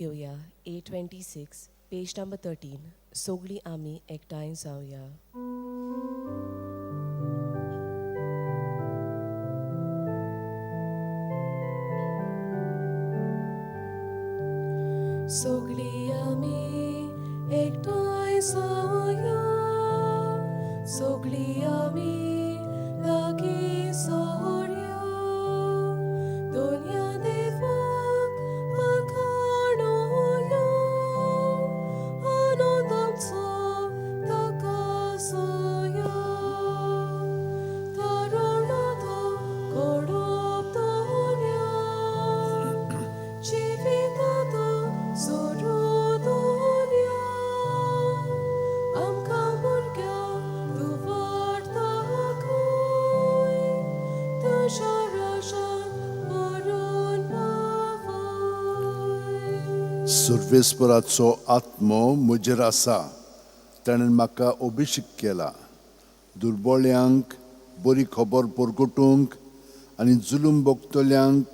घेऊया A26 page number 13 सोगली आमी एकठांय जावया. सोगली आमी एकठांय जावया, सोगली आमी लागीं सोडया, दोनया देवाक आखाणोया, आनंद आमचो ताका सोया, तरुणाचो कोडोप दोनया, जिविताचो सोडून दोनया, आमकां भुरग्यांक तूं व्हरता खंय, तुज्या राज्यांत व्हरून पावय. सर्वेस्पराचो आत्मो म्हजेर आसा. ताणें म्हाका अभिषेक केला, दुर्बळ्यांक बरी खबर परगटूंक आनी जुलूम भोगतल्यांक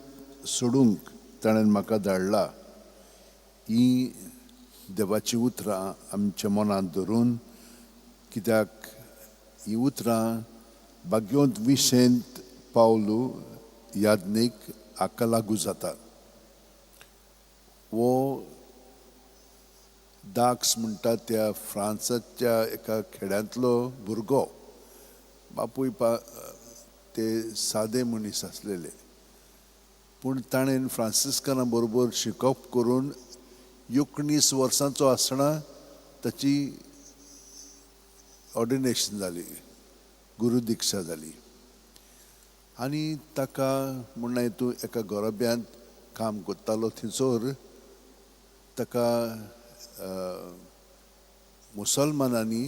सोडूंक ताणें म्हाका धाडला. ही देवाची उतरां आमच्या मनांत धरून, कित्याक ही उतरां भाग्योंत विशेंत पावलू याज्ञीक हाका लागू जाता. वो दाक्स म्हणटा त्या फ्रांसाच्या एका खेड्यांतलो भुरगो. बापूय ते सादे मनीस आसलेले, पूण ताणें फ्रांसिस्कानां बरोबर शिकप करून 19 वर्सांचो आसतना ताची ऑर्डिनेशन जाली, गुरुदिक्षा जाली. आनी ताका म्हणना तूं एका गोरब्यांत काम करतालो, थंयसर ताका मुसलमानांनी,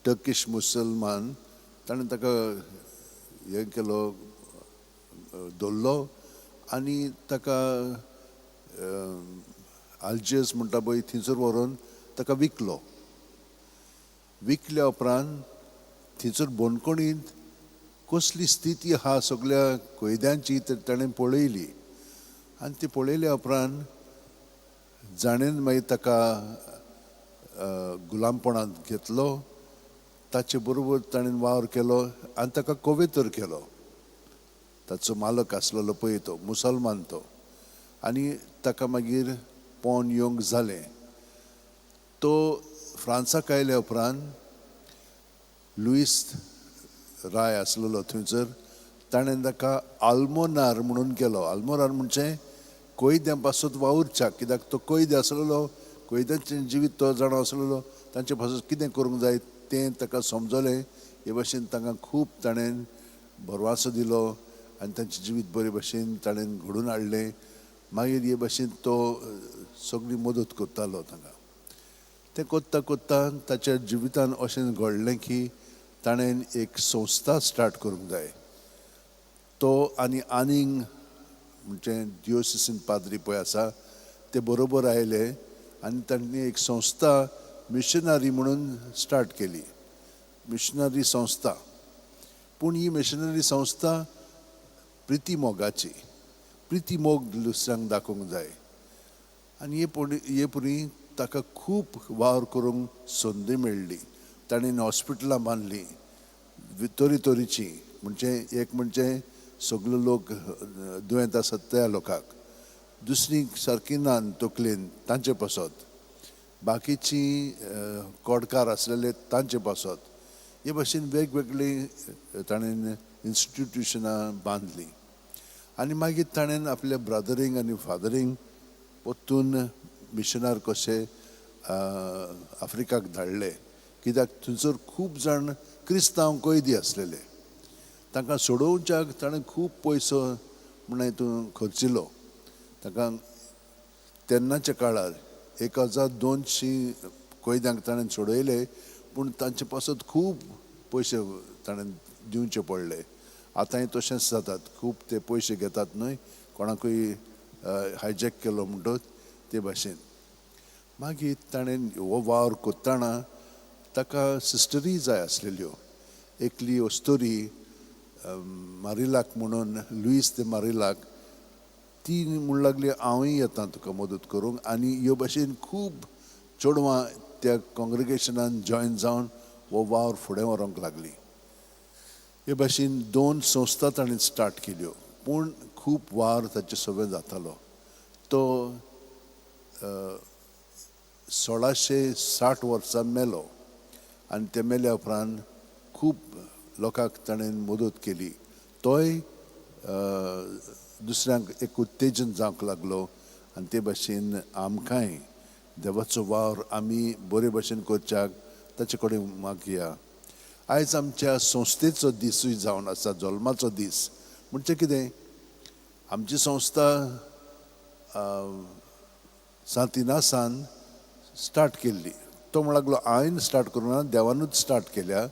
टर्किश मुसलमान ताणें ताका हें केलो, दवरलो आनी ताका आल्जियर्स म्हणटा पळय थंयसर व्हरून ताका विकलो. विकल्या उपरांत थंयसर बंदखणींत कसली स्थिती आहा सगळ्या कैद्यांची ताणें पळयली. आनी ती पळयल्या उपरांत जाणेन मागीर ताका गुलामपणांत घेतलो. ताचे बरोबर ताणें वावर केलो आनी ताका कोवेतर केलो. ताचो मालक आसलेलो पळय तो मुसलमान तो. आनी ताका मागीर पोवन येवंक जालें. तो फ्रांसाक आयल्या उपरांत लुईस राय आसलेलो थंयसर, ताणें ताका आल्मोनार म्हणून केलो. आल्मोनार म्हणजे कैद्यां पासत वावुरच्याक, कित्याक तो कैदी आसलेलो, कैद्यांचें जिवीत तो जाणो आसलेलो, तांचे पासत कितें करूंक जाय तें ताका समजलें. हे भाशेन तांकां खूब ताणें भरवासो दिलो आनी तांचें जिवीत बरे भाशेन ताणें घडोवन हाडलें. मागीर हे भाशेन तो सगळी मदत करतालो तांकां. तें कोत्ता कोत्ता ताच्या जिवितान अशें घडलें की ताणें एक संस्था स्टार्ट करूंक जाय. तो आनीक म्हणजे डिओसिसीन पाद्री पळय आसा ते बरोबर आयले आनी तांणी एक संस्था मिशनरी म्हणून स्टार्ट केली, मिशनरी संस्था. पूण ही मिशनरी संस्था प्रिती मोगाची, प्रिती मोग दुसऱ्यांक दाखोवंक जाय. आनी हे पुरी ताका खूब वावर करूंक संदी मेळ्ळी. ताणें हॉस्पिटलां बांदलीं तोरी म्हणजे एक म्हणजे सगळे लोक दुयेंत आसात त्या लोकांक, दुसरी सारकी ना तकलेन तांचे पासत, बाकीचीं कोडकार आसलेले तांचे पासत. हे भाशेन वेगवेगळी ताणें इन्स्टिट्युशनां बांदलीं. आनी मागीर ताणें आपल्या ब्रदरींक आनी फादरींक परतून मिशनार कशे आफ्रिकाक धाडले, कित्याक थंयसर खूब जाण क्रिस्तांव कैदी आसलेले. तांकां सोडोवच्याक ताणें खूब पयसो म्हणून हितून खर्चिलो. ताका तेन्नाच्या काळार 1200 कैद्यांक ताणें सोडयले, पूण तांचे पासत खूब पयशे ताणें दिवचे पडले. आतांय तशेंच जातात, खूब ते पयशे घेतात न्हय, कोणाकूय हायजॅक केलो म्हणटच ते भाशेन. मागीर ताणें हो वावर करतना ताका सिस्टरी जाय आसलेल्यो. एकली अस्तोरी मारिलाक म्हणून, लुईस ते मारिलाक ती म्हण लागली हांवूय येता तुका मदत करूंक आनी ह्यो भाशेन खूब चेडवां त्या कॉंग्रिगेशनान जॉयन जावन हो वावर फुडें व्हरूंक लागली. हे भाशेन 2 संस्था ताणें स्टार्ट केल्यो पूण खूब वार ताचे सगळें जातालो. तो 1660 वर्सां मेलो आनी ते मेल्या उपरांत खूब लोकांक ताणें मदत केली. तोय दुसऱ्यांक एक उत्तेजन जावंक लागलो आनी ते भाशेन आमकांय देवाचो वावर आमी बरे भशेन करच्याक ताचे कडेन मागया. आयज आमच्या संस्थेचो दिसूय जावन आसा, जल्माचो दीस. म्हणजे कितें, आमची संस्था सांतिनासान स्टार्ट केल्ली. तो म्हणूंक लागलो हांवें स्टार्ट करूं ना, देवानूच स्टार्ट केल्या.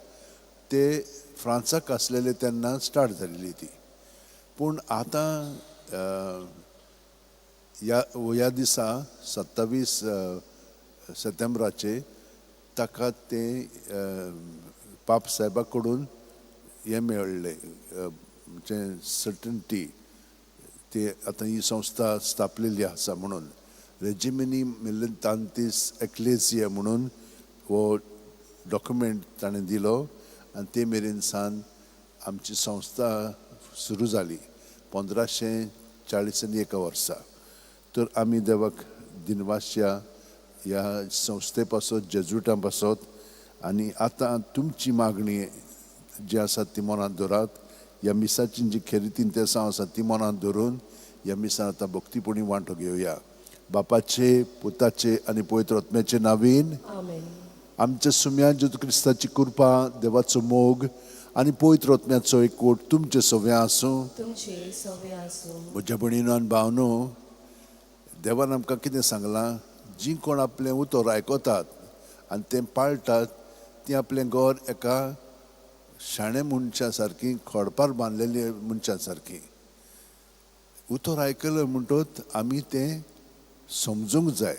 ते फ्रांसाक आसलेले तेन्ना स्टार्ट जाल्ली ती. पूण आतां ह्या दिसा 27 सप्टेंबराचे ताका ते पाप साहेबा कडून हे मेळ्ळें, म्हणजे सर्टनिटी, ते आतां ही संस्था स्थापलेली आसा म्हणून. रेजिमिनी मिलितांतीस एक्लेसिया म्हणून हो डॉक्युमेंट ताणें दिलो आनी ते मेरेन सान आमची संस्था सुरू जाली 1541 वर्सा. तर आमी देवाक दिनवास ह्या संस्थे पासत, जेजुटां पासत. आनी आतां तुमची मागणी जी आसा ती मनांत दवरात. ह्या मिसाची जी खरी 3 दिसां आसा ती मनांत धरून ह्या मिसान आतां भक्तीपणी वांटो घेवया. बापाचे, पुताचे आनी पवित्र आत्म्याचे नांवीन. आमेन. आमच्या सुम्या जेजू क्रिस्ताची कृपा, देवाचो मोग आनी पवित्र आत्म्याचो एकवट तुमचे सगळ्यां आसूं. तुमचे सगळे आसूं. म्हज्या भणीनो आनी भावनो, देवान आमकां कितें सांगलां, जी कोण आपलें उतर आयकतात आनी तें पाळटात ती आपलें घर एका शाणे मनशा सारकी, खोडपार बांदलेली मनशा सारकी. उतर आयकलें म्हणटच आमी तें समजूंक जाय.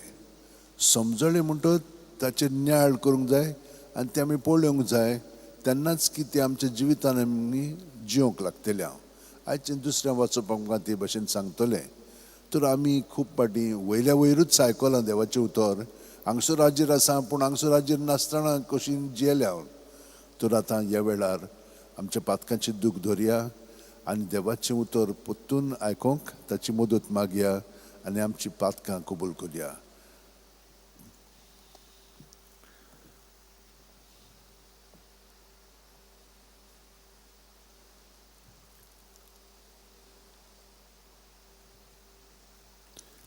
समजलें म्हणटच ताचेर न्याय करूंक जाय आनी तें आमी पळोवंक जाय. तेन्नाच की तें आमच्या जिवितान आमी जिवंक लागतलें. हांव आयचे दुसऱ्या वाचप आमकां ते भाशेन सांगतलें. तर आमी खूब पाटी वयल्या वयरूच आयकलां देवाचें उतर. हांगसर राज्यर आसा पूण हांगसर राज्यर नासतना कशी जियेल्या हांव. तर आतां ह्या वेळार आमच्या पातकांचें दूख धरया आनी देवाचें उतर परतून आयकूंक ताची मदत मागया आनी आमची पातकां कबूल करया.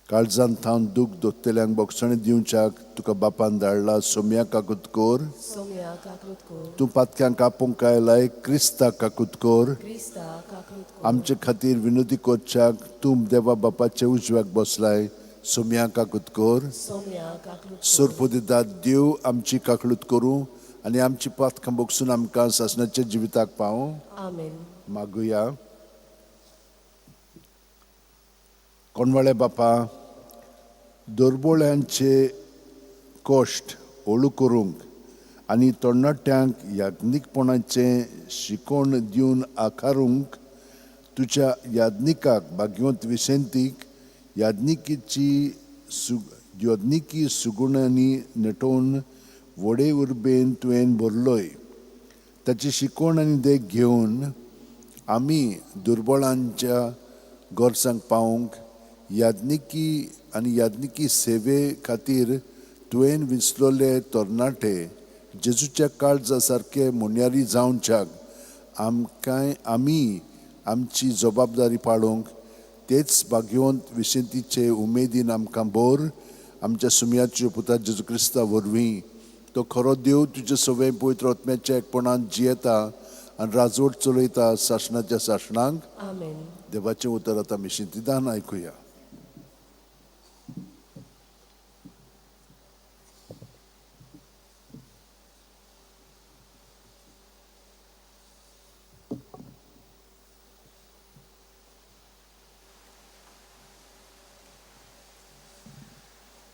काळजांत थावन दूख दोत्तेल्यांक बोगसणे दिवच्याक तुका बापान धाडला. सोम्या काकूत कोर, सोम्या काकूत कोर. तूं पातक्यांक आपोवंक आयलाय. क्रिस्ताक काकूत कोर. क्रिस्ता काकूत कोर. आमचे खातीर विनोदी करच्याक तूं देवा बापाचे उजव्याक बसलाय. सोम्या काकूत कोर. सोम्या काकूत कोर. सोरपो दितात देव आमची काकूत करूं आनी आमची पातकां बोगसून आमकां सासणाच्या जिविताक पावूं. आमेन. मागुया. कोणवाळे बापा, दोरबोळ्यांचे कोश्ट ओळू करूंक आनी तरणाट्यांक याज्ञीकपणाचें शिकोण दिवन आकारूंक तुज्या याज्ञिकाक भाग्यवंत विसेंतीक याज्ञिकी सुगुणांनी नटोवन व्हडे उर्बेन तुवें भरलोय. ताची शिकोण आनी देख घेवन आमी दुर्बळांच्या गोरसांक पावूंक याज्ञिकी सेवे खातीर तुवें विंचलोले तरणाटे जेजूच्या काळजा सारके मुन्यारी जावच्याक आमी आमची जबाबदारी पाळूंक तेच भाग्यवंत विसेंतीचे उमेदीन आमकां बोर. आमच्या सुमयाच्या पुता जेजू क्रिस्ता वरवीं तो खरो देव तुजे सगळे पवित्र आत्म्याच्या एकपणान जियेता आनी राजवट चलयता सासणाच्या सासणांक. आमेन. देवाचें उतर आतां मिशिंतीदान आयकुया.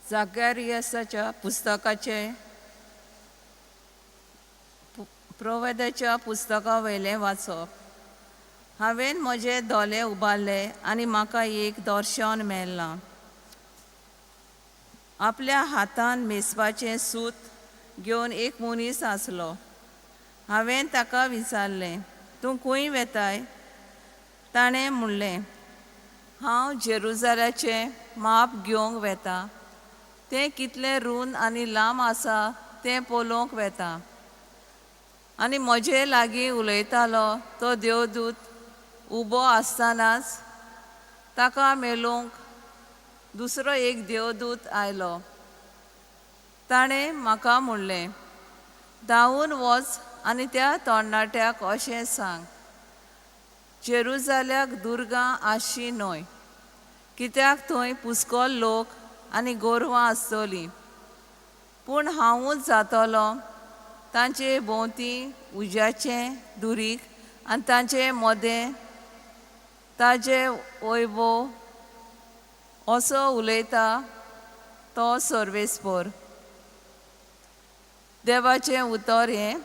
जाकारियासाच्या पुस्तकाचे प्रोवेदाच्या पुस्तका वयलें वाचप. हांवें म्हजे दोळे उबारले आनी म्हाका एक दर्शन मेळ्ळां. आपल्या हातान मेजपाचें सूत घेवन एक मनीस आसलो. हांवें ताका विचारलें, तूं खंय वेताय? ताणें म्हणलें, हांव जेरुसालेमचें माप घेवंक वेतां. तें कितलें रूंद आनी लांब आसा तें पळोवंक वेतां. आनी म्हजे लागीं उलयतालो तो देवदूत उबो आसतनाच ताका मेळूंक दुसरो एक देवदूत आयलो. ताणें म्हाका म्हणलें, धांवून वच आनी त्या तरणाट्याक अशें सांग, जेरुसाल्याक दुर्गां आसची न्हय, कित्याक थंय पुस्कळ लोक आनी गोरवां आसतलीं. पूण हांवूच जातलो तांचे भोंवती उज्याचें दुरीग आनी तांचे मदें ताजें वैभव. असो उलयता तो सर्वेस्पर. देवाचें उतर हें.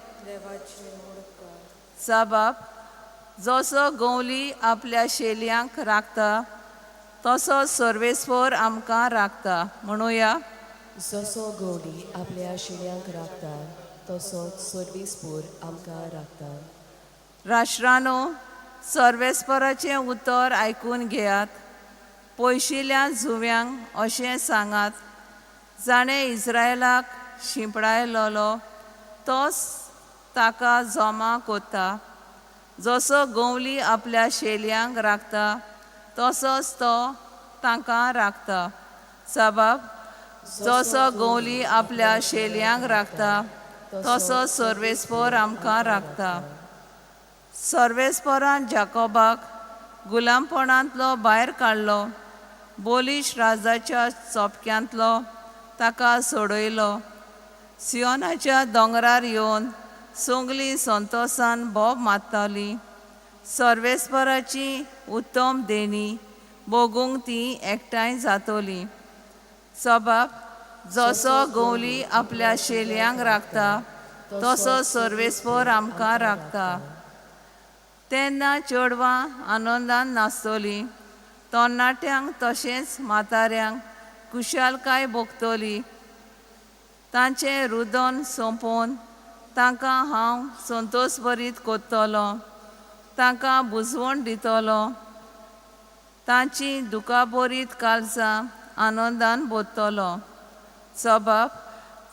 साबाब, जसो गवली आपल्या शेलयांक राखता तसो सर्वेस्पर आमकां राखता. म्हणुया, जसो गवली आपल्या शिण्यांक राखता तसोच सर्वेस्पर आमकां राखता. राष्ट्रांनो, सर्वेस्पराचें उतर आयकून घेयात. पयशिल्ल्या जुव्यांक अशें सांगात, जाणें इस्रायेलाक शिंपडायलोलो तोच ताका जमा कोत्ता. जसो गवली आपल्या शेलयांक राखता तसोच तो तांकां राखता. साबाब, जसो गवली आपल्या शेलयांक राखता तसो सर्वेस्पर आमकां राखता. सर्वेस्परान जाकोबाक गुलामपणांतलो भायर काडलो. बोलीश राजाच्या चोपक्यांतलो ताका सोडयलो. सियोनाच्या दोंगरार येवन सोगलीं संतोशान बोब मारतालीं. सर्वेस्पराची उत्तम देणी भोगूंक तीं एकठांय जातलीं. सबाब, जसो गवली आपल्या शेलयांक राखता तसो सर्वेस्पर आमकां राखता. तेन्ना चेडवां आनंदान नाचतलीं. तरणाट्यांक तशेंच म्हाताऱ्यांक कुशालकाय भोगतली. तांचें रुदन सोंपोवन तांकां हांव संतोश भरीत कोत्तलो. तांकां बुजवण दितलो. तांचीं दुखाभरीत काळजां आनंदान भरतलो. सबाब,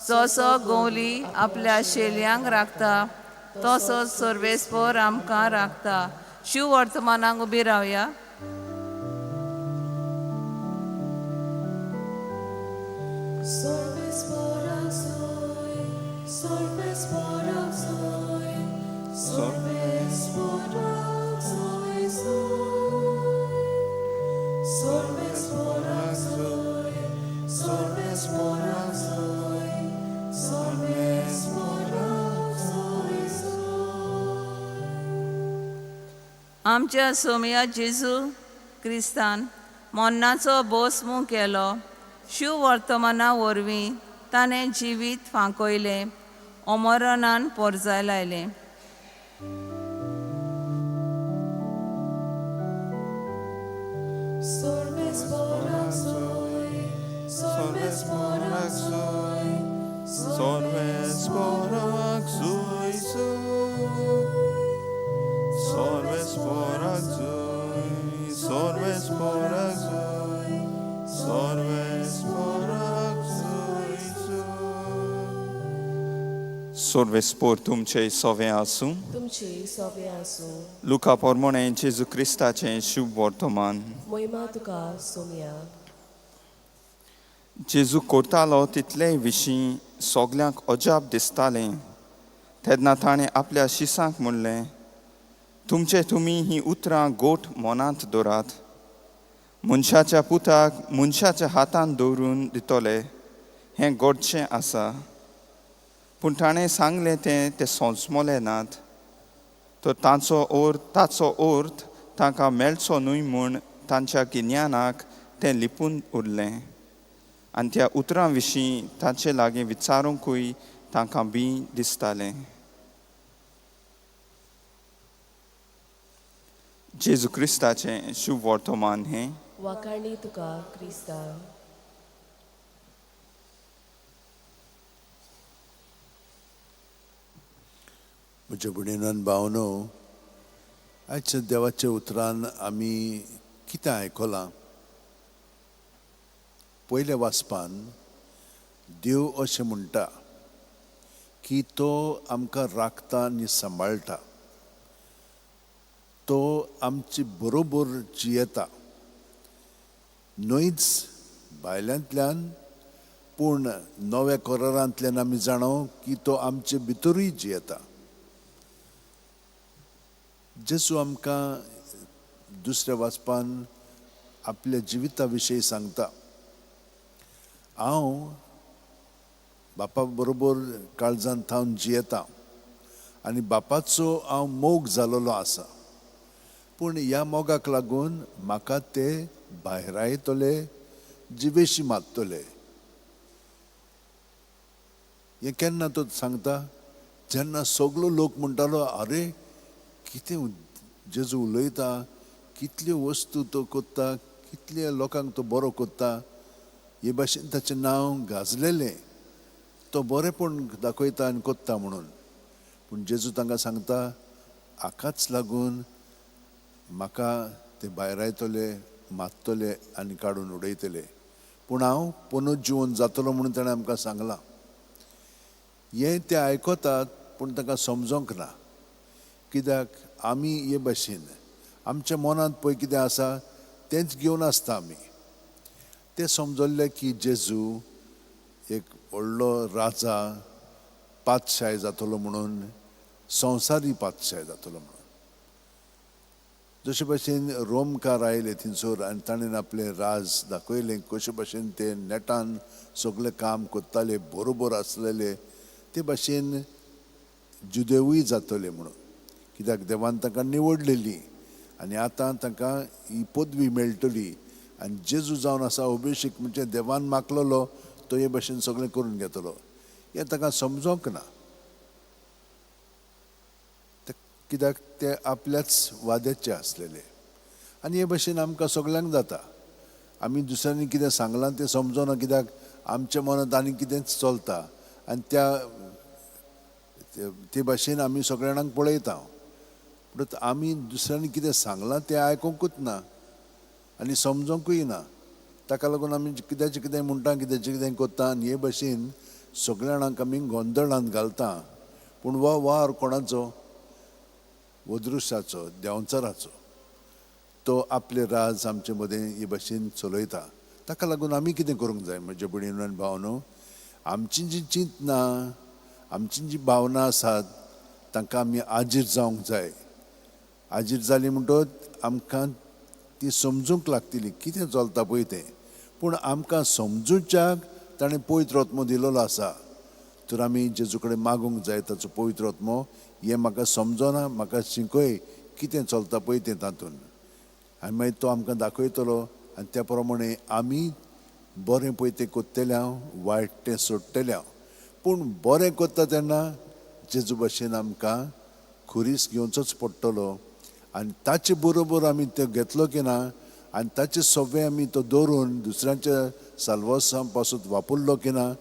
जसो गवली आपल्या शेलयांक राखता तसोच सर्वेस्पर आमकां राखता. शिव वर्तमानाक उबी रावया. आमच्या सोमया जेजू क्रिस्तान मोन्नाचो भोसमू केलो. शिव वर्तमाना वरवीं ताणें जिवीत फांकयलें, अमरनान पोरजाय लायलें. Sorvespor तुमचे सोवे आसूं. तुमचे सोबे आसूं. लुका पोरमोणें जेजू क्रिस्ताचें शुभ वर्तमान. मोहिमा तुका सोमया. जेजू करतालो तितले विशीं सोगल्यांक अजाप दिसतालें. तेन्ना ताणें आपल्या शिसांक म्हणलें, तुमी हीं उतरां गोठ मोनांत दवरात. मनशाच्या पुताक मनशाच्या हातान दवरून दितले हें गोडचें आसा. पूण ताणें सांगलें तें सोंसमोलें नात. तो ताचो अर्थ तांकां मेळचो न्हय म्हूण तांच्या गिन्यानाक तें लिपून उरलें. आनी त्या उतरां विशीं तांचे लागीं विचारूंकूय तांकां बी दिसतालें. जेजू क्रिस्ताचें शुभ वर्तमान हें वाखाणणी तुका क्रिस्ता. म्हज्या भयणीन भावनो, आयच्या देवाच्या उतरान आमी कितें आयकलां. पयल्या वाचपान देव अशें म्हणटा की तो आमकां राखता आनी सांबाळटा, तो आमचे बरोबर जियेता, न्हयच भायल्यांतल्यान पूण नव्या करारांतल्यान आमी जाणो की तो आमचे भितरूय जियेता. जेजू आमकां दुसऱ्या वाचपान आपल्या जिविता विशयी सांगता. हांव बापा बरोबर काळजांत थावन जियेता आनी बापाचो हांव मोग जालोलो आसा, पूण ह्या मोगाक लागून म्हाका ते भायर येतले, जिवेशी मारतले. हें केन्ना तो सांगता? जेन्ना सगलो लोक म्हणटालो, अरे कितें जेजू उलयता, कितल्यो वस्तू तो कोत्ता, कितल्या लोकांक तो बरो कोत्ता, हे भाशेन ताचें नांव गाजलेलें, तो बरेपण दाखयता आनी कोत्ता म्हणून. पूण जेजू तांकां सांगता, हाकाच लागून म्हाका ते भायर येतले, मारतले आनी काडून उडयतले, पूण हांव पुनर्जीवन जातलो म्हणून ताणें आमकां सांगलां. हें ते आयकतात पूण तांकां समजोंक ना. कित्याक आमी हे भाशेन आमच्या मनांत पळय कितें आसा तेंच घेवन आसता आमी. ते समजल्ले की जेजू एक व्हडलो राजा, पातशाय जातलो म्हणून, संवसारी पातशाय जातलो म्हणून. जशे भशेन रोमकार आयले थिंगसर आनी ताणें आपलें राज दाखयलें, कशे भशेन ते नेटान सगळें काम कोत्ताले, बरोबर आसलेले, ते भाशेन जुदेवूय जातले म्हणून. कित्याक देवान तांकां निवडलेली आनी आतां तांकां ही पदवी मेळटली. आनी जेजू जावन आसा अभिषेक म्हणजे देवान मागलेलो तो हे भाशेन सगळें करून घेतलो. हें तांकां समजोंक ना. कित्याक ते आपल्याच वाद्याचे आसलेले. आनी हे भाशेन आमकां सगळ्यांक जाता. आमी दुसऱ्यांनी कितें सांगलां तें समजना, कित्याक आमच्या मनांत आनी कितेंच चलता आनी ते भाशेन आमी सगळ्या जाणांक पळयता. पूण आमी दुसऱ्यांनी कितें सांगलां तें आयकूंकूच ना आनी समजोंकूय ना. ताका लागून आमी कित्याचें कितें म्हणटा, कित्याचें कितें कोत्ता आनी हे भाशेन सगळ्या जाणांक आमी गोंदळांत घालता. पूण हो वार कोणाचो? वदृश्याचो, देंवचाराचो. तो आपले राज आमचे मदें हे भाशेन चलयता. ताका लागून आमी कितें करूंक जाय म्हज्या भयणीनो आनी भावनो? आमची जी चिंतना, आमची जी भावना आसात तांकां आमी आजीर जावंक जाय. आजीर जाली म्हणटच आमकां ती समजूंक लागतली कितें चलता पळय तें. पूण आमकां समजुच्याक ताणें पवित्र आत्मो दिलेलो आसा. तर आमी जेजू कडेन मागूंक जाय ताचो पवित्र आत्मो, हें म्हाका समजना, म्हाका शिकय कितें चलता पळय तें तातूंत. आनी मागीर तो आमकां दाखयतलो आनी त्या प्रमाणे आमी बरें पळय तें कोत्तेलें हांव, वायट तें सोडटलें हांव. पूण बरें कोत्ता तेन्ना जेजू भाशेन आमकां खुरीस घेवचोच पडटलो आनी ताचे बरोबर आमी तो घेतलो की ना आनी ताचे सव्वे आमी तो दवरून दुसऱ्यांच्या साल्वासा पासून वापरलो की ना,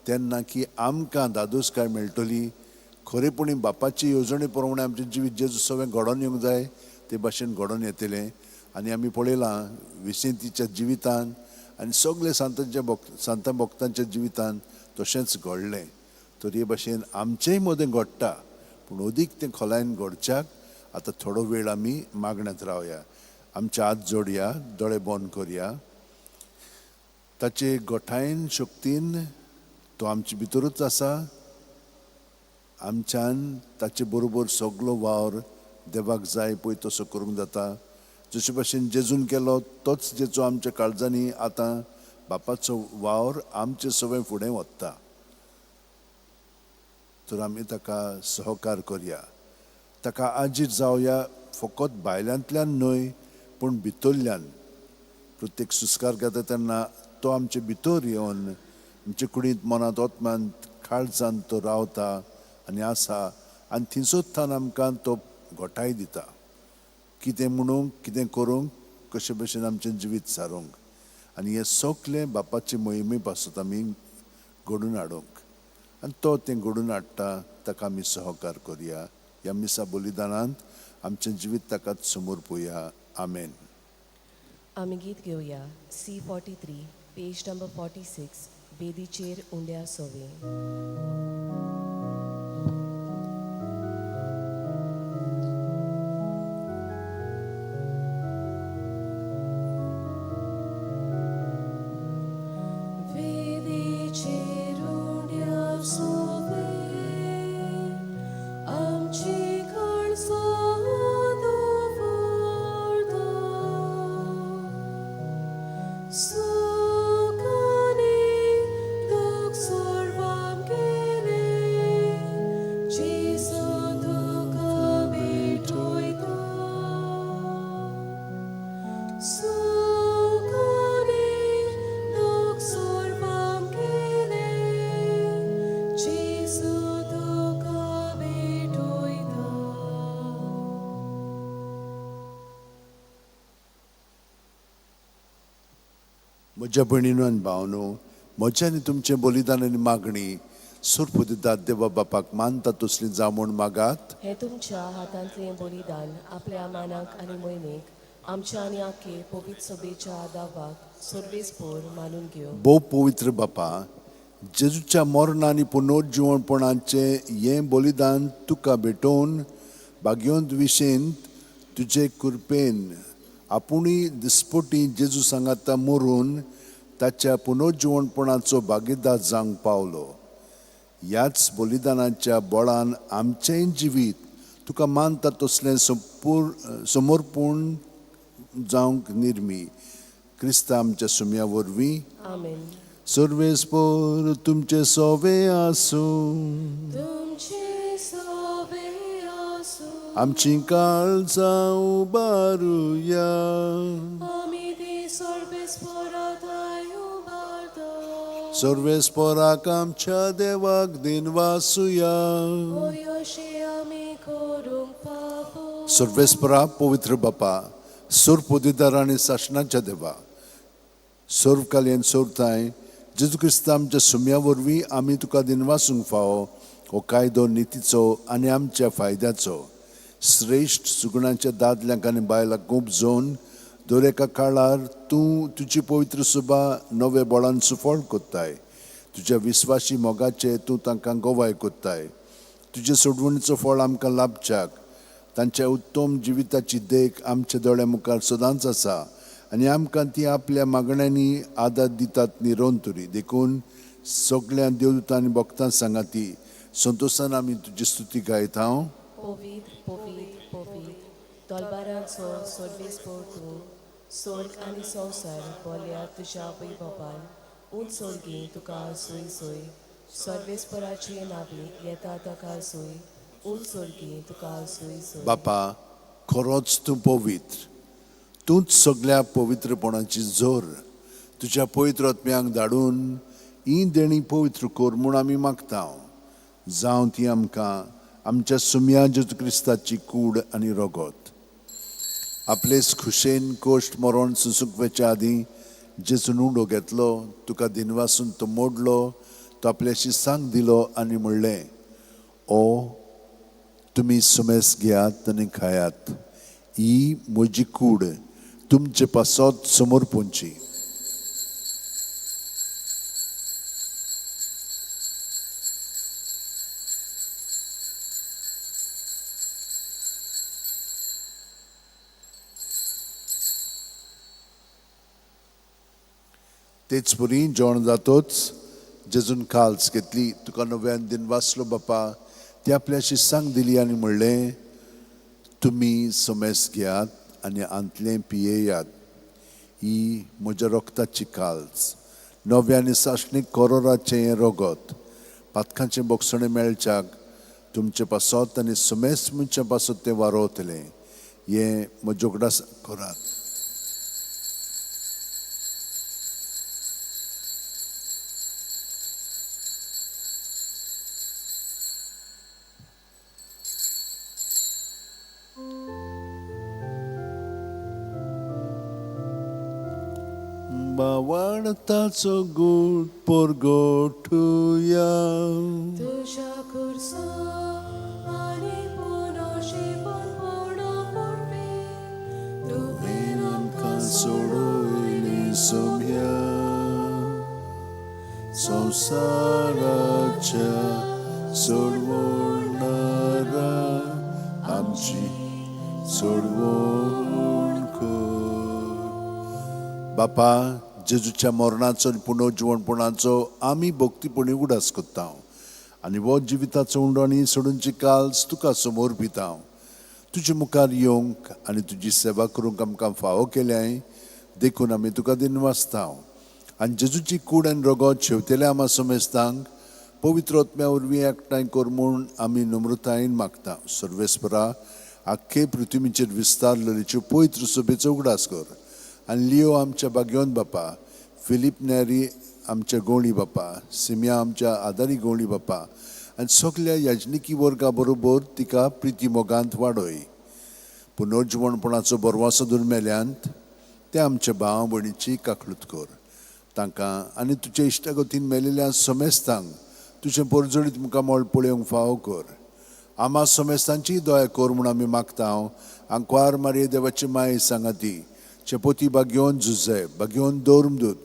तेन्ना की आमकां दादोसकाय मेळटली. खरेपणी बापाची येवजणे प्रमाणे आमचें जिवीत जेजू सगळें घडोवन येवंक जाय ते भाशेन घडोवन येतलें. आनी आमी पळयलां विसेंतीच्या जिवितान आनी सगळे सांत भक्तांच्या जिवितान तशेंच घडलें. तर हे भाशेन आमचेय मदें घडटा, पूण अदीक तें खोलायन घडच्याक आतां थोडो वेळ आमी मागण्यांत रावया. आमचे हात जोडया, दोळे बंद करया. ताचे गोठायन शक्तीन तो आमचे भितरूच आसा. आमच्यान ताचे बरोबर सगळो वावर देवाक जाय पळय तसो करूंक जाता. जशे भाशेन जेजून केलो तोच जेजू आमच्या काळजांनी आतां बापाचो वावर आमचे सगळें फुडें वता. तर आमी ताका सहकार करया, ताका आजीर जावया. फकत भायल्यांतल्यान न्हय पूण भितरल्यान. प्रत्येक सुस्कार घेता तेन्ना तो आमचे भितर येवन आमचे कुडींत, मनांत, आत्म्यांत, काळजांत तो रावता आनी आसा. आनी थिंसूच थान आमकां तो घोटाय दिता कितें म्हणूंक कितें करूंक कशे भशेन आमचें जिवीत सारूंक आनी हे सगळें बापाचे मोहिमे पासून आमी घडून हाडूंक आनी तो तें घडून हाडटा ताका आमी सहकार करुया ह्या मिसा बलिदानांत आमचें जिवीत ताकाच समोर पळोवया आमेन. आमी गीत घेवया C43 पेज नंबर 46 बेदीचेर उंड्या सोवे. म्हज्या भयणीनो आनी भावनो, म्हज्या आनी तुमचें बलिदान आनी मागणी सुरपू दितात देवा बापाक मानता तसली जावं म्हूण मागात. हे तुमच्या हातांतलें बलिदान आपल्या मानाक आनी मोहिमेक आमच्या आनी आख्खे पवित्र सभेच्या आदावाक सर्वेस्पोर मानून घेव. भोव पवित्र बापा, जेजूच्या मरण आनी पुनर्जिवणपणाचे हें बलिदान तुका भेटोवन भाग्योंत विशेंत तुजे कृपेन आपुणूय दिसपटी जेजू सांगाता मरून ताच्या पुनर्जिवणपणाचो भागीदार जावंक पावलो. ह्याच बलिदानाच्या बळान आमचें जिवीत तुका मानता तसलें समर्पण जावंक निर्मी क्रिस्ता आमच्या सुम्या वरवीं. आमेन. सर्वेस्पोर तुमचे सोवे आसूं, तुमचे सोवे आसूं, आमची काळजां उबारुया. आमी ती सर्वेस्पोराताय उबारता. सर्वेस्पोराक आमच्या देवाक दिन वासुया. अशें आमी करूंक पावो. सर्वेस्परा पवित्र बापा, सोर पोदिदार आनी शासनाच्या देवा, सोर्व कालयेन सोरताय जेजू क्रिस्ता आमच्या सुम्या वरवीं आमी तुका दिनवासूंक फावो हो कायदो नितीचो आनी आमच्या फायद्याचो श्रेश्ठ सुगुणाच्या दादल्यांक आनी बायलांक उपजोवन दर एका काळार तूं तुजी पवित्र सुभा नवे बळान सुफळ कोत्ताय. तुज्या विस्वासी मोगाचे तूं तांकां गोवाय कोत्ताय. तुजे सोडवणीचो फळ आमकां लाभच्याक तांच्या उत्तम जिविताची देख आमच्या दोळ्या मुखार सदांच आसा आनी आमकां ती आपल्या मागण्यांनी आदार दितात निरोंतरी देखून सगळ्या देवदूतां आनी भक्तां सांगाती संतोशान आमी तुजी स्तुती गायत. हांव पवित्र पवित्र पवित्र तलवारांचो सर्वेस्पोर तूं स्वर्ग आनी संवसार बोल्या तुज्या वैभवान उंच सर्गी तुका सोय सोय. सर्वेस्पराची नावी येता ताका सोय उंच सर्गी तुका सोय सोय. बापा, खरोच तूं पवित्र, तूंच सगळ्या पवित्रपणाची जोर. तुज्या पवित्र आत्म्यांक धाडून ही देणी पवित्र कर म्हूण आमी मागता. जावं ती आमकां आमच्या सुम्या जेजू क्रिस्ताची कूड आनी रगत. आपलेच खुशेन कोश्ट मरण सुसुकवेच्या आदीं जेजून उंडो घेतलो, तुका दिनवासून तो मोडलो, तो आपल्या शिसांक दिलो आनी म्हणलें, ओ तुमी सुमेस घेयात आनी खायात, ही म्हजी कूड तुमचे पासत समोर पोंची. तेच परी जेवण जातोच जेजून काल्स घेतली, तुका नव्यान दिन वाचलो बापा, ती आपल्या शिसांक दिली आनी म्हणलें, तुमी सुमेस घेयात आनी आंतलें पियेयात, ही म्हज्या रोगताची काल्स, नव्या आनी साश्णीक कोरोराचें रगत, पातकांचें बोगसणें मेळच्याक तुमचे पासत आनी सुमेस मुनच्या पासत तें वारोतलें. हें म्हज्या उगडास करात. बावाणताचो गूट पोरगोठुया तुझ्या खुर्सा आणि पुनोशी पूर्ण करवे तुवें आमकां सोडोयली सोम्या संसाराच्या सोडवणारा आमची सोडवण कर. बापा, जेजूच्या मरणाचो आनी पुनर्जीवनपणाचो आमी भक्तीपणी उडास कोत्ता आनी हो जिविताचो उंडोणी सोडूनची काल्स तुका समोर भिता. तुजे मुखार येवंक आनी तुजी सेवा करूंक आमकां फावो केल्याय देखून आमी तुका दिनवासता. आनी जेजूची कूड आनी रगत शेवतेल्या आमा समेस्तांक पवित्र आत्म्या वरवीं एकठांय कर म्हूण आमी नम्रतायेन मागता. सर्वेस्परा, आख्खे पृथ्वीचेर विस्तारलेल्यो पवित्र सभेचो उगडास कर. आनी लियो आमच्या बागयोन बापा, फिलीप नॅरी आमच्या गवळी बापा, सिमिया आमच्या आदारी गवळी बापा आनी सगल्या याजनिकी वर्गा बरोबर तिका प्रिती मोगांत वाडय. पुनर्जीवनपणाचो बरवासो दुर्मेल्यांत ते आमच्या भाव भयणीची काकलूत कर. तांकां आनी तुज्या इश्टागतीन मेलेल्या समेस्तांक तुजें परजडीत मुखार मोळ पळोवंक फावो कर. आमा समेस्तांची दया कर म्हूण आमी मागता. आंकवार मारये देवाची माय सांगाती चेपोती बागयोन झुजे बागयोन दौरमदूत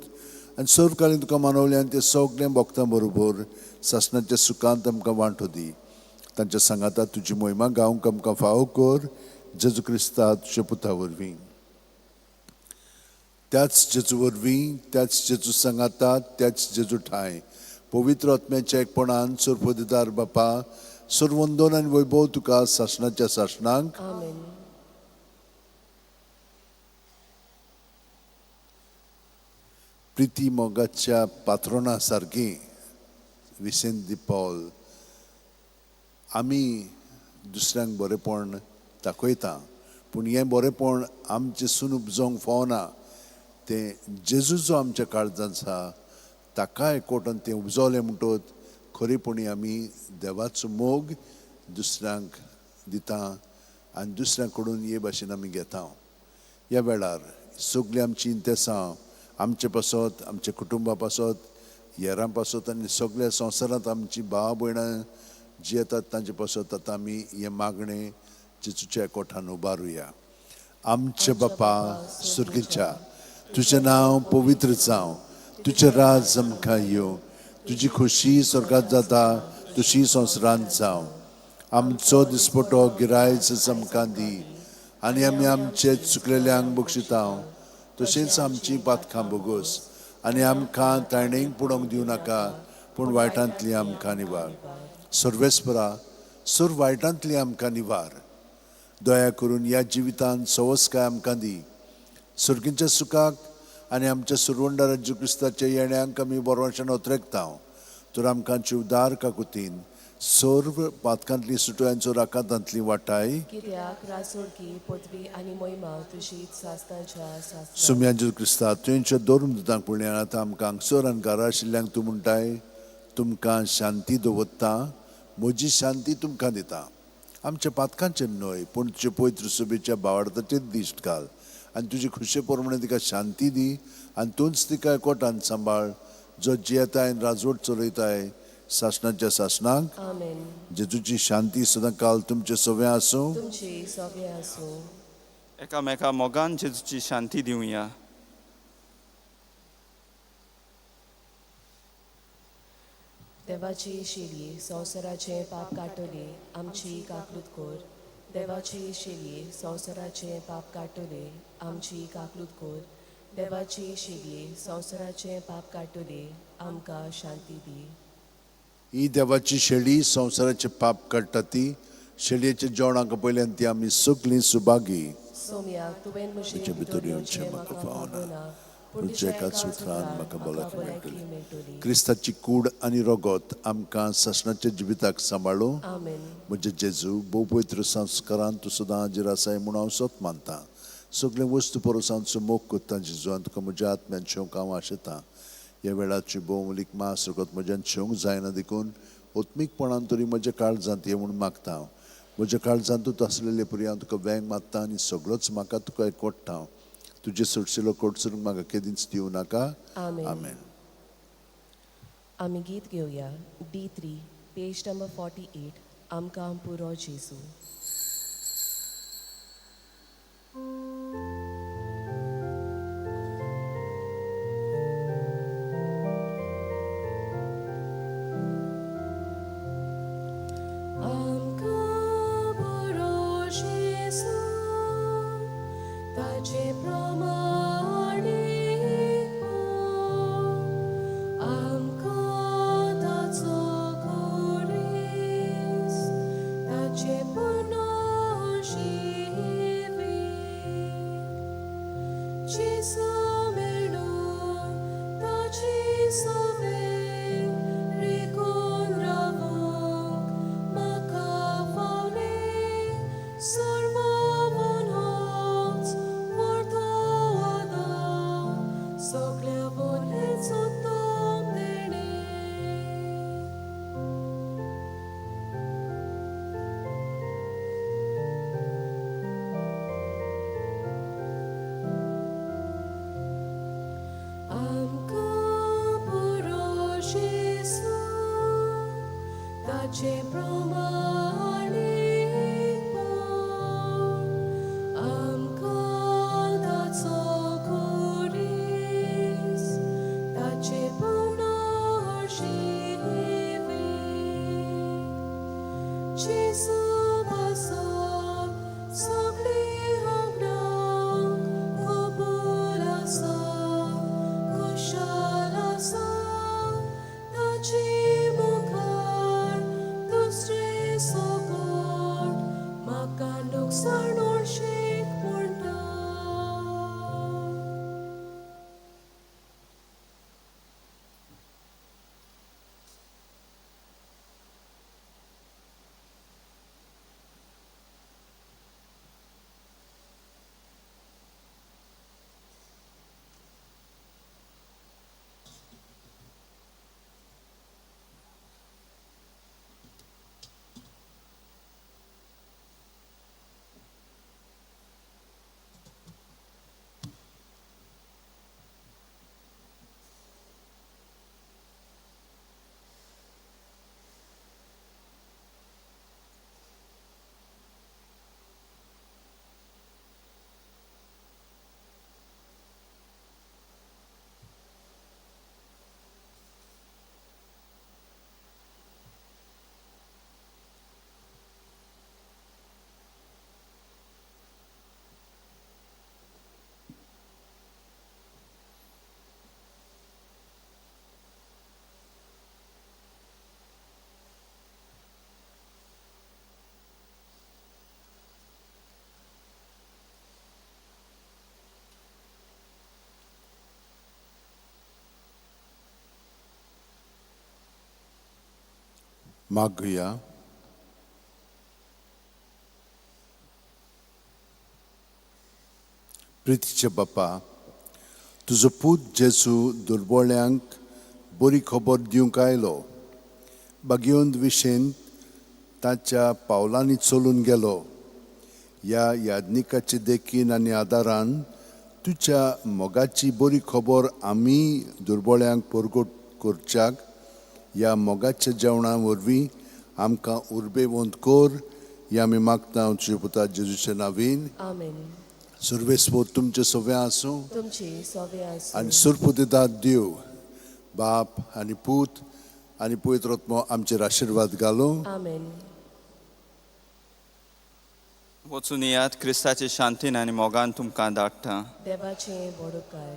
आनी सर्वकालीन तुका मानवल्यान ते सगळे भक्तां बरोबर सासणाच्या सुखांत आमकां वांटो दी. तांच्या सांगाता तुजी मोहिमा गावंक आमकां फावो कर. जेजू क्रिस्ता तुज्या पुता वरवीं. त्याच जेजू वरवीं, त्याच जेजू सांगाता, त्याच जेजू ठाय पवित्र आत्म्याच्या एकपणान सर्वोदिदार बापा, सर्वंदोन आनी वैभव तुका सासणाच्या सासणांक. आमेन. प्रिती मोगाच्या पात्रोना सारकी विसेंत दी पॉल आमी दुसऱ्यांक बरेपण दाखयता, पूण हें बरेपण आमचें सून उपजोवंक फावना. तें जेजू जो आमच्या काळजांत आसा ताका एकवटून तें उपजवलें म्हणटोच खरेपणी आमी देवाचो मोग दुसऱ्यांक दिता आनी दुसऱ्यां कडून हे भाशेन आमी घेता. ह्या वेळार सगळीं आमची इंतेसां आमचे पासत, आमच्या कुटुंबा पासत, हेरां पासत आनी सगळ्या संवसारांत आमची भाव भयणां जी येतात तांचे पासत आतां आमी हें मागणें जेजूच्या एकवटान उबारुया. आमचे बापा सुर्गीच्या, तुजें नांव पवित्र जावं, तुजें राज आमकां येवं, तुजी खोशी स्वर्गांत जाता तशी संवसारांत जावं. आमचो दिसपटो गिरायज आमकां दी आनी आमी आमचे चुकलेल्यांक बक्षिता तशेंच आमची पातकां बोगोस आनी आमकां तायणेक पडोवंक दिवं नाका, पूण वायटांतली आमकां निवार. सर्वेस्परा, सर्व वायटांतली आमकां निवार. दया करून ह्या जिवितांत सवस्काय आमकां दी. सर्गींच्या सुखाक आनी आमच्या सुरवंडा राज्य क्रिस्ताच्या येण्याक आमी बरोवशेन ओतरेकता. तर आमकां जीवदार काकुतीन सर्व पातकांतली सुटयांचो राखांतांतली वाटाय. कित्याक रासोडकी पदवी आनी मोहिमा तुजीच सासणाच्या सासणां. सुम्या जेजू क्रिस्ता तुवेंच्या दोन दुतांक पुण्यान आतां आमकां हांगसर आनी घरा आशिल्ल्यांक तूं म्हणटाय तुमकां शांती दवरता, म्हजी शांती तुमकां दिता. आमच्या पातकांचेर न्हय पूण तुजे पवित्र सभेच्या भावार्थाचेर दिश्ट घाल आनी तुजे खुशे प्रमाणे तिका शांती दी आनी तूंच तिका एकवटान सांबाळ जो जियेताय आनी राजवट चलयताय सासणाच्या सासणांक. आमेन. जेजूची शांती सदां काल तुमचे सगळें आसूं. तुमची सगळे आसूं. एकामेका मोगान जेजूची शांती दिवया. देवाची शेळये संवसाराचे पाप काटोले आमची काकलूत कोर. देवाची शेळये संवसाराचे पाप काटोले आमची काकलूत कोर. देवाची शेळये संवसाराचे पाप काटोले आमकां शांती दी. ही देवाची शेळी संवसाराचे पाप काडटा ती शेळयेच्या जेवणाक पयल्यान ती आमी सगळीं सुभागी. सोम्याक तुवें तुजे म्हजें भितर येवचें म्हाका फावना, पूण तुज्या एकाच उतरान म्हाका भलायकी मेळटली. क्रिस्ताची कूड आनी रगत आमकां सासणाच्या जिविताक सांबाळूं. आमेन. म्हजे जेजू भोव पवित्र संस्कारांत तूं सदां हाजीर आसाय म्हूण हांव सत मानतां. सगळे वस्तू परसांचो मोग कोत्ता जेजू आनी तुका म्हज्या आत्म्यान शेवंक हांव आशेतां. ह्या वेळाची भोवमलीक मास रगत म्हज्यान शेवंक जायना देखून ओत्मीकपणान तरी म्हज्या काळजांत ये म्हूण मागता. म्हज्या काळजांतूच आसलेले परी हांव तुका वेंग मागता आनी सगळोच म्हाका तुका एकवटता. तुजे सुटशिलो कोडसून म्हाका केदींच दिवं नाका. आमेन. आमेन. आमी गीत घेवया D3 पेज नंबर 48 आमकां पुरो जेजू. आमकां पुरो जेजू ताचे प्रमाणे आमकां ताचो कुडीस ताचे पुनर्जिवी जेजू मेळून ताची सवें रेखून रावूंक म्हाका फावलें सर्ववन होच व्हरतो वोदों सगळ्या बोलेचो तोप तेणें. आमकां पुरो जेजू ताचे प्रमाणे आमकां ताचो कुडीस ताचे पुनर्जिवी जेजू पासत सगळीं होगडांक कबूल आसा खुशाल आसा ताचे मुखार दुसरे सोगोट म्हाका नुकसाण उरशीक म्हणटा. मागुया. प्रितीचे बापा, तुजो पूत जेजू दुर्बळ्यांक बरी खबर दिवंक आयलो. बागयोंद विशेन ताच्या पावलांनी चलून गेलो. ह्या याज्ञिकाचे देखीन आनी आदारान तुज्या मोगाची बरी खबर आमी दुर्बळ्यांक परगट करच्याक ह्या मोगाच्या जेवणा वरवीं आमकां उर्बेवंत कर. हे आमी मागता तुज्या पुता जेजूच्या नांवीन. आमेन. सर्वेस्पोर तुमचे सगळे आसूं तुमची सवे आसूं आनी सुरपुदिदाद दिव बाप आनी पूत आनी पवित्र आत्मो आमचेर आशिर्वाद घालूं. आमेन. वचून येयात, क्रिस्ताचे शांतीन आनी मोगान तुमकां धाडटा. देवाचें बोडकार.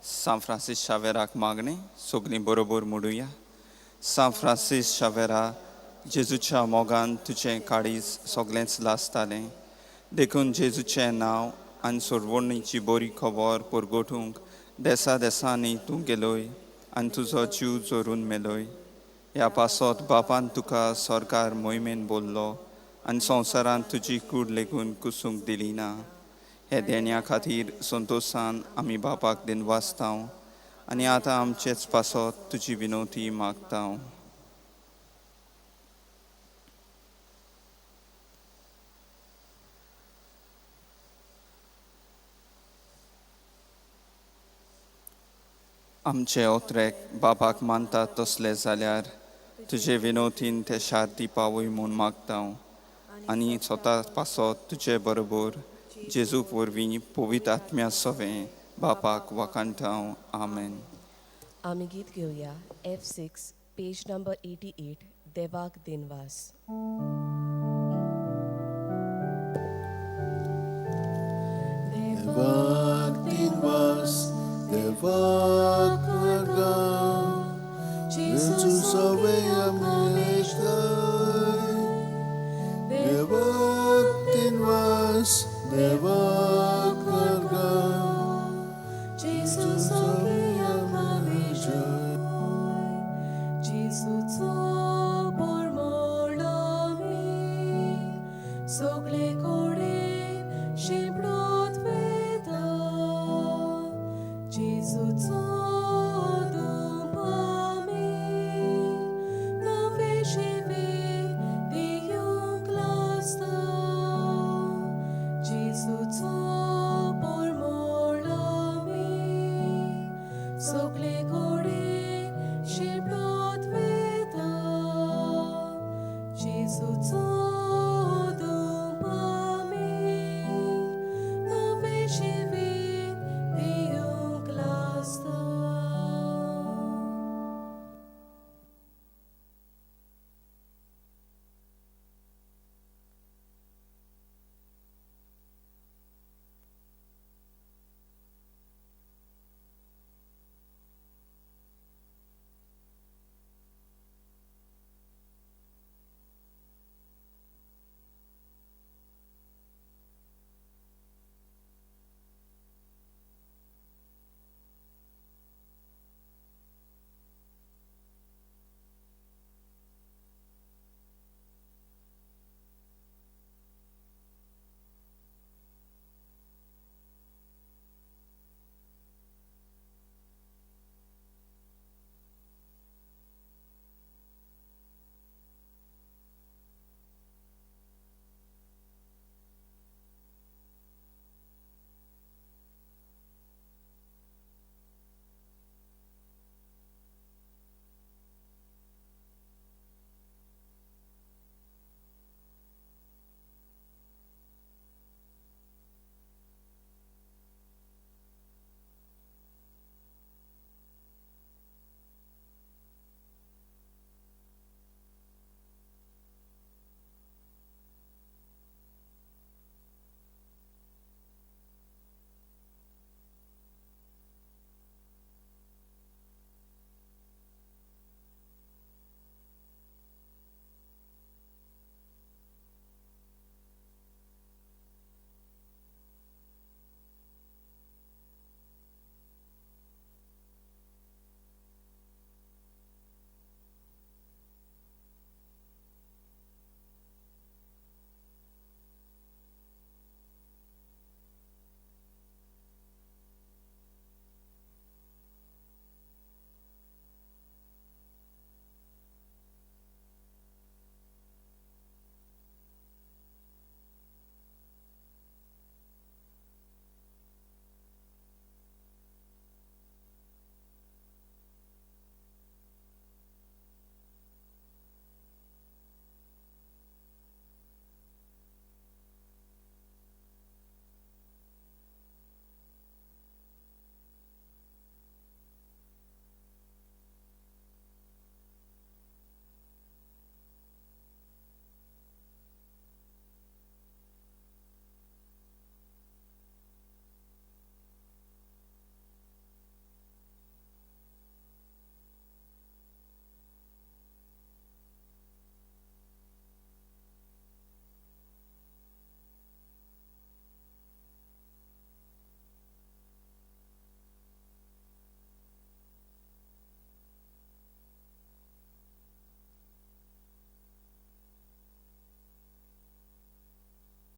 सान फ्रांसीस शावेराक मागणें सगलीं बरोबर म्हणुया. सान फ्रांसीस शावेरा, जेजूच्या मोगान तुजें काळीज सगळेंच लासतालें. देखून जेजूचें नांव आनी सोडवणीची बरी खबर परगटूंक देसा देसांनी तूं गेलोय आनी तुजो जीव जोरून मेलोय. ह्या पासत बापान तुका सरकार मोहिमेन बोल्लो आनी संवसारांत तुजी कूड लेगून कुसूंक दिली ना. हे देण्या खातीर संतोशान आमी बापाक दिनवासतांव आनी आतां आमचेच पासत तुजी विनवती मागतांव. आमचे ओत्रेक बाबाक मानता तसले जाल्यार तुजे विनोतीन ते शार्दी पावूय म्हूण मागता आनी स्वता पासत तुजे बरोबर जेजूक वरवीं पवित्र आत्म्या सवें बापाक वखणटां आमेन. आमी गीत घेवया F6 पेज नंबर 88 देवाक दिनवास. देवाक दिनवास, देवाक वर्गाव, जेजू सवें आमेशताय. देवाक दिनवास, देवाक वर्गाव, जेजू सवें आमेशताय. जेजूचो बोरमोळ आमी सगळे